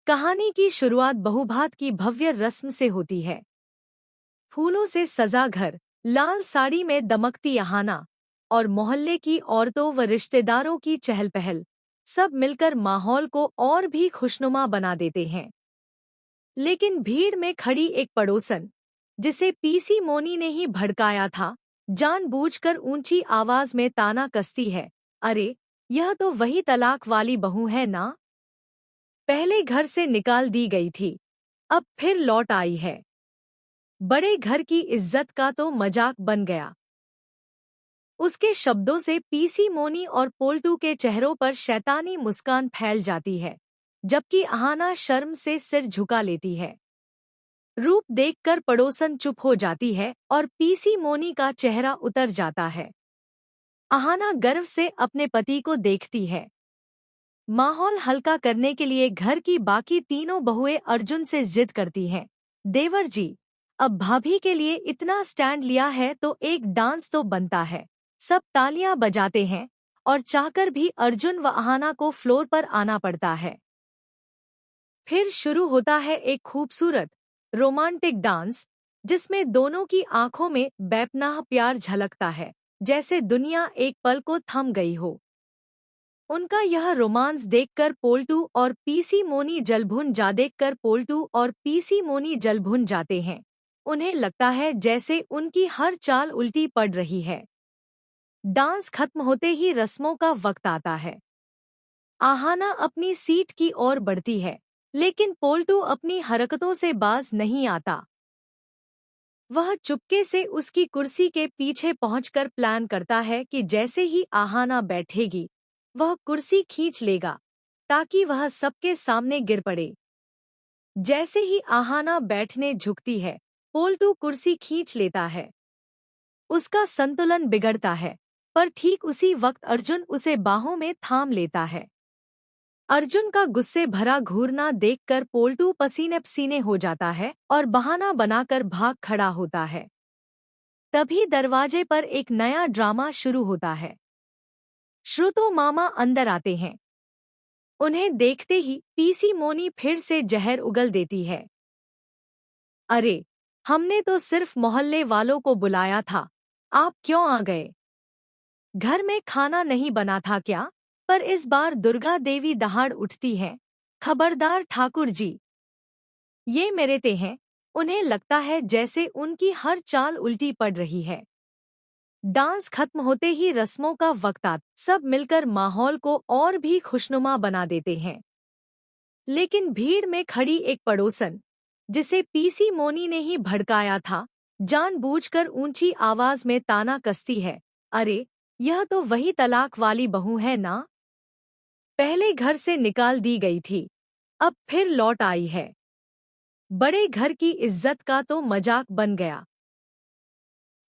कहानी की शुरुआत बहुभात की भव्य रस्म से होती है। फूलों से सजा घर, लाल साड़ी में दमकती अहाना और मोहल्ले की औरतों व रिश्तेदारों की चहल पहल सब मिलकर माहौल को और भी खुशनुमा बना देते हैं। लेकिन भीड़ में खड़ी एक पड़ोसन, जिसे पीसी मोनी ने ही भड़काया था, जानबूझकर ऊंची आवाज में ताना कसती है, अरे यह तो वही तलाक वाली बहू है ना? पहले घर से निकाल दी गई थी, अब फिर लौट आई है। बड़े घर की इज्जत का तो मजाक बन गया। उसके शब्दों से पीसी मोनी और पोल्टू के चेहरों पर शैतानी मुस्कान फैल जाती है, जबकि अहाना शर्म से सिर झुका लेती है। रूप देखकर पड़ोसन चुप हो जाती है और पीसी मोनी का चेहरा उतर जाता है। अहाना गर्व से अपने पति को देखती है। माहौल हल्का करने के लिए घर की बाकी तीनों बहुएं अर्जुन से जिद करती हैं, देवर जी, अब भाभी के लिए इतना स्टैंड लिया है तो एक डांस तो बनता है। सब तालियां बजाते हैं और चाहकर भी अर्जुन व अहाना को फ्लोर पर आना पड़ता है। फिर शुरू होता है एक खूबसूरत रोमांटिक डांस, जिसमें दोनों की आंखों में बेपनाह प्यार झलकता है, जैसे दुनिया एक पल को थम गई हो। उनका यह रोमांस देखकर पोल्टू और पीसी मोनी जलभुन जाते हैं। उन्हें लगता है जैसे उनकी हर चाल उल्टी पड़ रही है। डांस खत्म होते ही रस्मों का वक्त आता है। आहाना अपनी सीट की ओर बढ़ती है, लेकिन पोल्टू अपनी हरकतों से बाज नहीं आता। वह चुपके से उसकी कुर्सी के पीछे पहुंचकर प्लान करता है कि जैसे ही आहाना बैठेगी, वह कुर्सी खींच लेगा ताकि वह सबके सामने गिर पड़े। जैसे ही आहाना बैठने झुकती है, पोल्टू कुर्सी खींच लेता है। उसका संतुलन बिगड़ता है, पर ठीक उसी वक्त अर्जुन उसे बाहों में थाम लेता है। अर्जुन का गुस्से भरा घूरना देखकर पोल्टू पसीने पसीने हो जाता है और बहाना बनाकर भाग खड़ा होता है। तभी दरवाजे पर एक नया ड्रामा शुरू होता है। श्रुतो मामा अंदर आते हैं। उन्हें देखते ही पीसी मोनी फिर से जहर उगल देती है। अरे, हमने तो सिर्फ मोहल्ले वालों को बुलाया था, आप क्यों आ गए? घर में खाना नहीं बना था क्या? पर इस बार दुर्गा देवी दहाड़ उठती हैं, खबरदार ठाकुर जी, ये मेरे हैं। उन्हें लगता है जैसे उनकी हर चाल उल्टी पड़ रही है। डांस खत्म होते ही रस्मों का वक्त आता, सब मिलकर माहौल को और भी खुशनुमा बना देते हैं। लेकिन भीड़ में खड़ी एक पड़ोसन, जिसे पीसी मोनी ने ही भड़काया था, जानबूझकर ऊंची आवाज में ताना कसती है, अरे यह तो वही तलाक वाली बहू है ना? पहले घर से निकाल दी गई थी, अब फिर लौट आई है। बड़े घर की इज्जत का तो मजाक बन गया।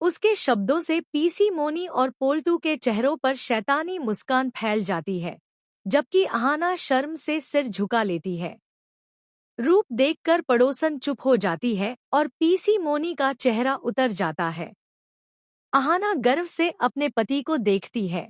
उसके शब्दों से पीसी मोनी और पोल्टू के चेहरों पर शैतानी मुस्कान फैल जाती है, जबकि अहाना शर्म से सिर झुका लेती है। रूप देखकर पड़ोसन चुप हो जाती है और पीसी मोनी का चेहरा उतर जाता है। अहाना गर्व से अपने पति को देखती है।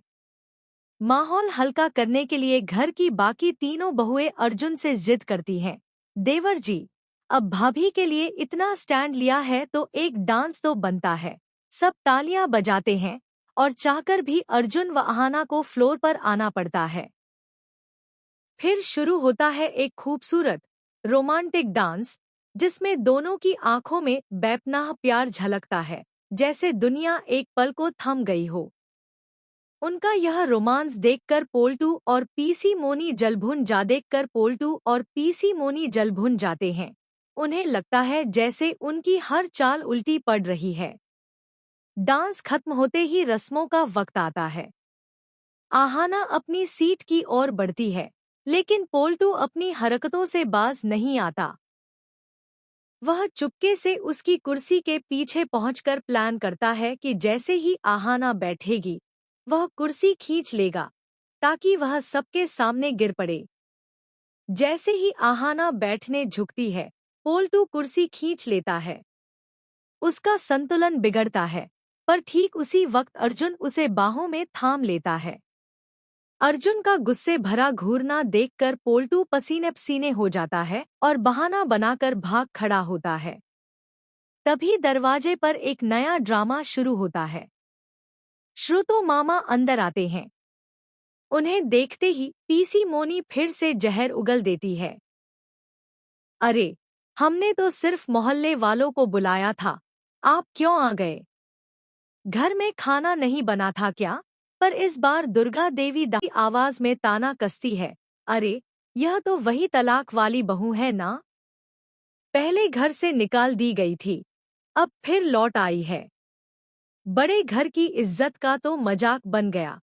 माहौल हल्का करने के लिए घर की बाकी तीनों बहुएं अर्जुन से जिद करती हैं, देवर जी, अब भाभी के लिए इतना स्टैंड लिया है तो एक डांस तो बनता है। सब तालियां बजाते हैं और चाहकर भी अर्जुन व अहाना को फ्लोर पर आना पड़ता है। फिर शुरू होता है एक खूबसूरत रोमांटिक डांस, जिसमें दोनों की आंखों में बेपनाह प्यार झलकता है, जैसे दुनिया एक पल को थम गई हो। उनका यह रोमांस देखकर पोल्टू और पीसी मोनी जलभुन जाते हैं। उन्हें लगता है जैसे उनकी हर चाल उल्टी पड़ रही है। डांस खत्म होते ही रस्मों का वक्त आता है। आहाना अपनी सीट की ओर बढ़ती है, लेकिन पोल्टू अपनी हरकतों से बाज नहीं आता। वह चुपके से उसकी कुर्सी के पीछे पहुंचकर प्लान करता है कि जैसे ही आहाना बैठेगी, वह कुर्सी खींच लेगा ताकि वह सबके सामने गिर पड़े। जैसे ही आहाना बैठने झुकती है, पोल्टू कुर्सी खींच लेता है। उसका संतुलन बिगड़ता है, पर ठीक उसी वक्त अर्जुन उसे बाहों में थाम लेता है। अर्जुन का गुस्से भरा घूरना देखकर पोल्टू पसीने पसीने हो जाता है और बहाना बनाकर भाग खड़ा होता है। तभी दरवाजे पर एक नया ड्रामा शुरू होता है। श्रुतो मामा अंदर आते हैं। उन्हें देखते ही पीसी मोनी फिर से जहर उगल देती है। अरे, हमने तो सिर्फ मोहल्ले वालों को बुलाया था, आप क्यों आ गए? घर में खाना नहीं बना था क्या? पर इस बार दुर्गा देवी की आवाज में ताना कसती है। अरे, यह तो वही तलाक वाली बहू है ना? पहले घर से निकाल दी गई थी, अब फिर लौट आई है। बड़े घर की इज्जत का तो मजाक बन गया।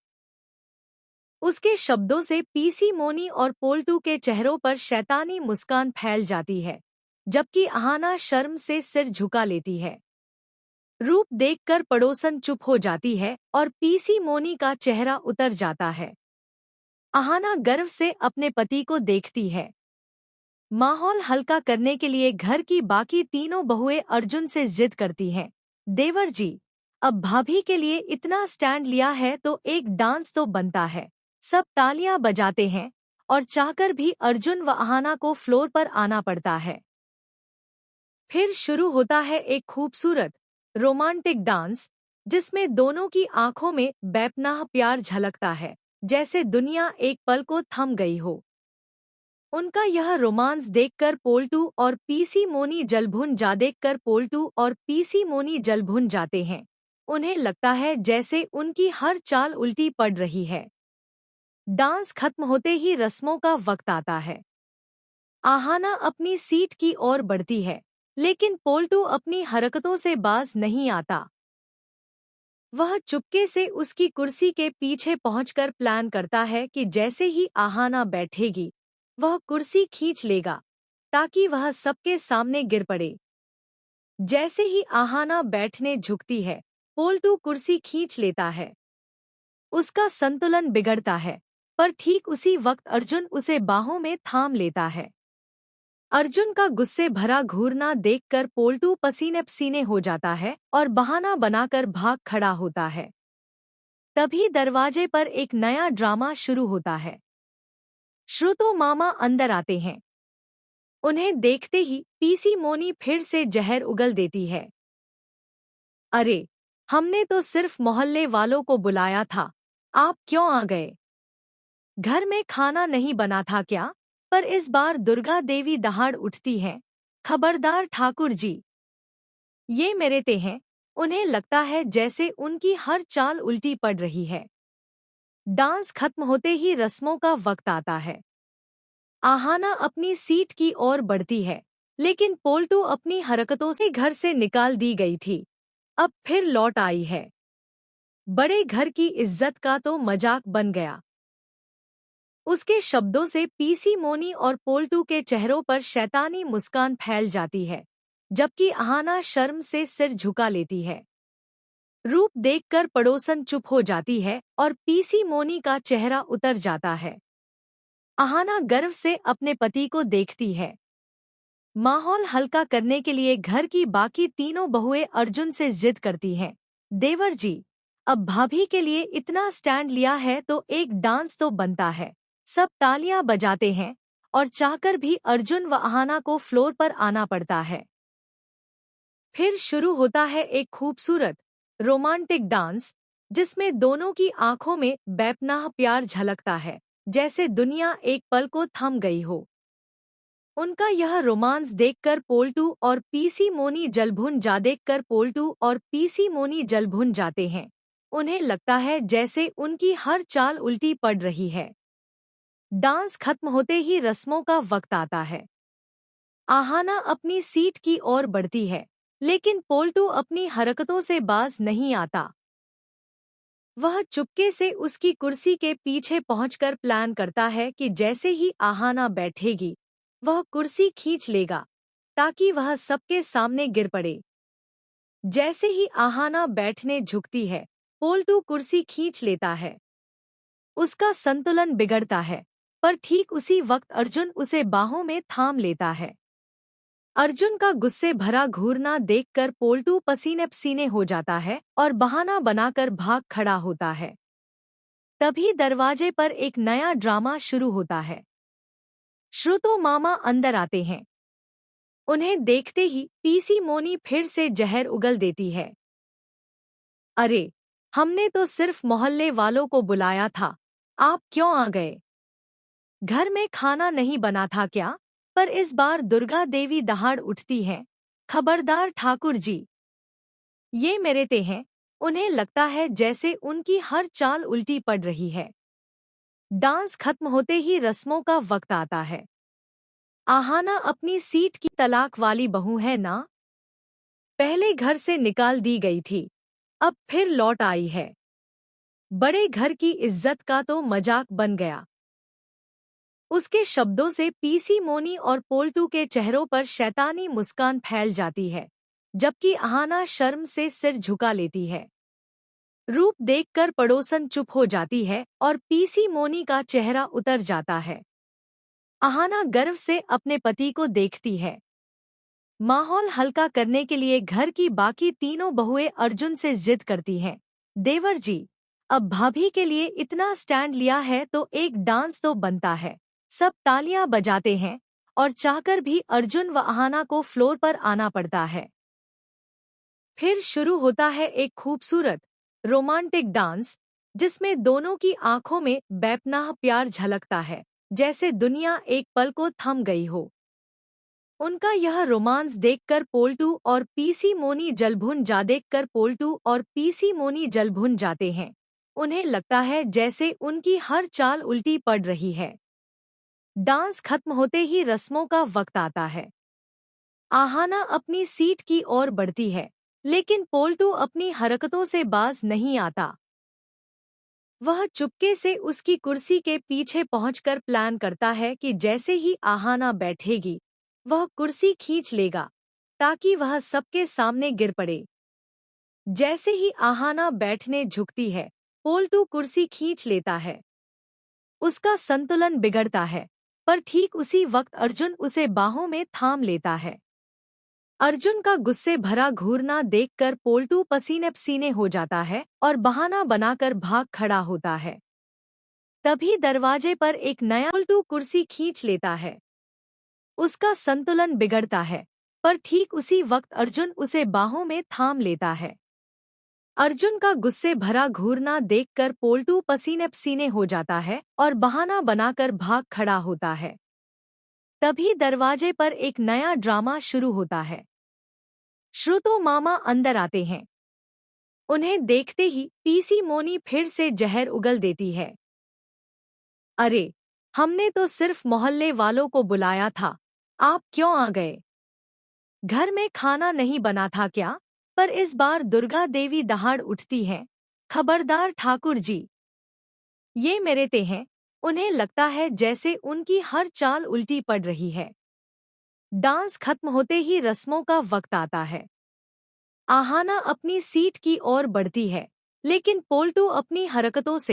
उसके शब्दों से पीसी मोनी और पोल्टू के चेहरों पर शैतानी मुस्कान फैल जाती है, जबकि अहाना शर्म से सिर झुका लेती है। रूप देखकर पड़ोसन चुप हो जाती है और पीसी मोनी का चेहरा उतर जाता है। अहाना गर्व से अपने पति को देखती है। माहौल हल्का करने के लिए घर की बाकी तीनों बहुएं अर्जुन से जिद करती हैं। देवर जी, अब भाभी के लिए इतना स्टैंड लिया है तो एक डांस तो बनता है। सब तालियां बजाते हैं और चाहकर भी अर्जुन व अहाना को फ्लोर पर आना पड़ता है। फिर शुरू होता है एक खूबसूरत रोमांटिक डांस, जिसमें दोनों की आंखों में बेपनाह प्यार झलकता है, जैसे दुनिया एक पल को थम गई हो। उनका यह रोमांस देखकर पोल्टू और पीसी मोनी जलभुन जाते हैं। उन्हें लगता है जैसे उनकी हर चाल उल्टी पड़ रही है। डांस खत्म होते ही रस्मों का वक्त आता है। आहाना अपनी सीट की ओर बढ़ती है, लेकिन पोल्टू अपनी हरकतों से बाज नहीं आता। वह चुपके से उसकी कुर्सी के पीछे पहुंचकर प्लान करता है कि जैसे ही आहाना बैठेगी, वह कुर्सी खींच लेगा ताकि वह सबके सामने गिर पड़े। जैसे ही आहाना बैठने झुकती है, पोल्टू कुर्सी खींच लेता है। उसका संतुलन बिगड़ता है, पर ठीक उसी वक्त अर्जुन उसे बाहों में थाम लेता है। अर्जुन का गुस्से भरा घूरना देखकर पोल्टू पसीने पसीने हो जाता है और बहाना बनाकर भाग खड़ा होता है। तभी दरवाजे पर एक नया ड्रामा शुरू होता है। श्रुतो मामा अंदर आते हैं। उन्हें देखते ही पीसी मोनी फिर से जहर उगल देती है। अरे, हमने तो सिर्फ मोहल्ले वालों को बुलाया था, आप क्यों आ गए? घर में खाना नहीं बना था क्या? पर इस बार दुर्गा देवी दहाड़ उठती हैं। खबरदार ठाकुर जी, ये मेरे ते हैं। उन्हें लगता है जैसे उनकी हर चाल उल्टी पड़ रही है। डांस खत्म होते ही रस्मों का वक्त आता है। आहाना अपनी सीट की ओर बढ़ती है, लेकिन पोल्टू अपनी हरकतों से घर से निकाल दी गई थी, अब फिर लौट आई है। बड़े घर की इज्जत का तो मजाक बन गया। उसके शब्दों से पीसी मोनी और पोल्टू के चेहरों पर शैतानी मुस्कान फैल जाती है, जबकि अहाना शर्म से सिर झुका लेती है। रूप देखकर पड़ोसन चुप हो जाती है और पीसी मोनी का चेहरा उतर जाता है। अहाना गर्व से अपने पति को देखती है। माहौल हल्का करने के लिए घर की बाकी तीनों बहुएं अर्जुन से जिद करती हैं। देवर जी, अब भाभी के लिए इतना स्टैंड लिया है तो एक डांस तो बनता है। सब तालियां बजाते हैं और चाहकर भी अर्जुन व अहाना को फ्लोर पर आना पड़ता है। फिर शुरू होता है एक खूबसूरत रोमांटिक डांस, जिसमें दोनों की आंखों में बेपनाह प्यार झलकता है, जैसे दुनिया एक पल को थम गई हो। उनका यह रोमांस देखकर पोल्टू और पीसी मोनी जलभुन जाते हैं। उन्हें लगता है जैसे उनकी हर चाल उल्टी पड़ रही है। डांस खत्म होते ही रस्मों का वक्त आता है। आहाना अपनी सीट की ओर बढ़ती है, लेकिन पोल्टू अपनी हरकतों से बाज नहीं आता। वह चुपके से उसकी कुर्सी के पीछे पहुंचकर प्लान करता है कि जैसे ही आहाना बैठेगी, वह कुर्सी खींच लेगा ताकि वह सबके सामने गिर पड़े। जैसे ही आहाना बैठने झुकती है, पोल्टू कुर्सी खींच लेता है। उसका संतुलन बिगड़ता है, पर ठीक उसी वक्त अर्जुन उसे बाहों में थाम लेता है। अर्जुन का गुस्से भरा घूरना देखकर पोल्टू पसीने पसीने हो जाता है और बहाना बनाकर भाग खड़ा होता है। तभी दरवाजे पर एक नया ड्रामा शुरू होता है। श्रुतो मामा अंदर आते हैं। उन्हें देखते ही पीसी मोनी फिर से जहर उगल देती है। अरे, हमने तो सिर्फ मोहल्ले वालों को बुलाया था, आप क्यों आ गए? घर में खाना नहीं बना था क्या? पर इस बार दुर्गा देवी दहाड़ उठती हैं। खबरदार ठाकुर जी, ये मेरे हैं। उन्हें लगता है जैसे उनकी हर चाल उल्टी पड़ रही है। डांस खत्म होते ही रस्मों का वक्त आता है। आहाना अपनी सीट की तलाक वाली बहू है ना? पहले घर से निकाल दी गई थी, अब फिर लौट आई है। बड़े घर की इज्जत का तो मजाक बन गया। उसके शब्दों से पीसी मोनी और पोल्टू के चेहरों पर शैतानी मुस्कान फैल जाती है, जबकि आहाना शर्म से सिर झुका लेती है। रूप देखकर पड़ोसन चुप हो जाती है और पीसी मोनी का चेहरा उतर जाता है। आहाना गर्व से अपने पति को देखती है। माहौल हल्का करने के लिए घर की बाकी तीनों बहुएं अर्जुन से जिद करती हैं। देवर जी, अब भाभी के लिए इतना स्टैंड लिया है तो एक डांस तो बनता है। सब तालियां बजाते हैं और चाहकर भी अर्जुन व आहाना को फ्लोर पर आना पड़ता है। फिर शुरू होता है एक खूबसूरत रोमांटिक डांस, जिसमें दोनों की आंखों में बेपनाह प्यार झलकता है, जैसे दुनिया एक पल को थम गई हो। उनका यह रोमांस देखकर पोल्टू और पीसी मोनी जलभुन जाते हैं। उन्हें लगता है जैसे उनकी हर चाल उल्टी पड़ रही है। डांस खत्म होते ही रस्मों का वक्त आता है। आहाना अपनी सीट की ओर बढ़ती है, लेकिन पोल्टू अपनी हरकतों से बाज नहीं आता। वह चुपके से उसकी कुर्सी के पीछे पहुंचकर प्लान करता है कि जैसे ही आहाना बैठेगी, वह कुर्सी खींच लेगा, ताकि वह सबके सामने गिर पड़े। जैसे ही आहाना बैठने झुकती है, पोल्टू कुर्सी खींच लेता है। उसका संतुलन बिगड़ता है, पर ठीक उसी वक्त अर्जुन उसे बाहों में थाम लेता है। अर्जुन का गुस्से भरा घूरना देखकर पोल्टू पसीने पसीने हो जाता है और बहाना बनाकर भाग खड़ा होता है। तभी दरवाजे पर एक नया पोल्टू कुर्सी खींच लेता है। उसका संतुलन बिगड़ता है, पर ठीक उसी वक्त अर्जुन उसे बाहों में थाम लेता है। अर्जुन का गुस्से भरा घूरना देखकर पोल्टू पसीने पसीने हो जाता है और बहाना बनाकर भाग खड़ा होता है। तभी दरवाजे पर एक नया ड्रामा शुरू होता है। श्रुतो मामा अंदर आते हैं। उन्हें देखते ही पीसी मोनी फिर से जहर उगल देती है। अरे, हमने तो सिर्फ मोहल्ले वालों को बुलाया था, आप क्यों आ गए? घर में खाना नहीं बना था क्या? पर इस बार दुर्गा देवी दहाड़ उठती हैं। खबरदार ठाकुर जी, ये मेरे हैं। उन्हें लगता है जैसे उनकी हर चाल उल्टी पड़ रही है। डांस खत्म होते ही रस्मों का वक्त आता है। आहाना अपनी सीट की ओर बढ़ती है, लेकिन पोल्टू अपनी हरकतों से